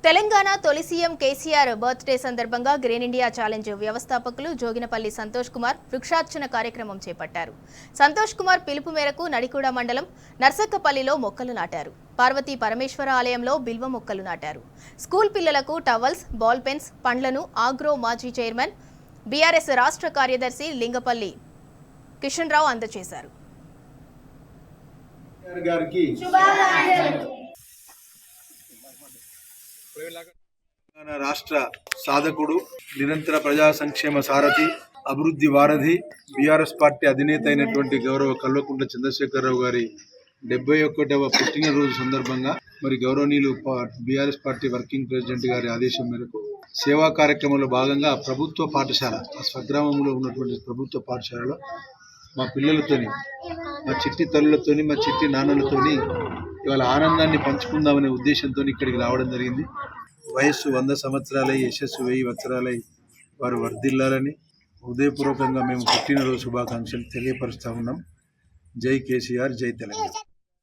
తెలంగాణ తొలి CM KCR birthday సందర్భంగా green India challenge వ్యవస్థాపకులు జోగినపల్లి సంతోష్ కుమార్ వృక్షార్చన కార్యక్రమం చేపట్టారు. సంతోష్ కుమార్ పిలుపు మేరకు నడికూడ మండలం నర్సక్కపల్లిలో మొక్కలు నాటారు. పార్వతీ పరమేశ్వర ఆలయంలో బిల్వ మొక్కలు నాటారు. స్కూల్ పిల్లలకు టవల్స్, బాల్ పెన్స్, పండ్లను ఆగ్రో మాజీ చైర్మన్ బీఆర్ఎస్ రాష్ట్ర కార్యదర్శి లింగపల్లి కిషన్ రావు అందజేశారు. రాష్ట్ర సాధకుడు, నిరంతర ప్రజా సంక్షేమ సారథి, అభివృద్ధి వారధి, బీఆర్ఎస్ పార్టీ అధినేత అయినటువంటి గౌరవ కల్వకుంట్ల చంద్రశేఖరరావు గారి 71వ పుట్టినరోజు సందర్భంగా మరి గౌరవనీయులు బీఆర్ఎస్ పార్టీ వర్కింగ్ ప్రెసిడెంట్ గారి ఆదేశం మేరకు సేవా కార్యక్రమంలో భాగంగా ప్రభుత్వ పాఠశాల, స్వగ్రామంలో ఉన్నటువంటి ప్రభుత్వ పాఠశాలలో మా పిల్లలతోని, మా చిట్టి తల్లులతోని, మా చిట్టి నాన్నలతోని ఇవాళ ఆనందాన్ని పంచుకుందామనే ఉద్దేశంతో ఇక్కడికి రావడం జరిగింది. వయస్సు 100 సంవత్సరాలై, యశస్సు 1000 వత్సరాలై వారు వర్ధిల్లాలని హృదయపూర్వకంగా మేము పుట్టినరోజు శుభాకాంక్షలు తెలియపరుస్తా ఉన్నాం. జై కేసీఆర్, జై తెలంగాణ.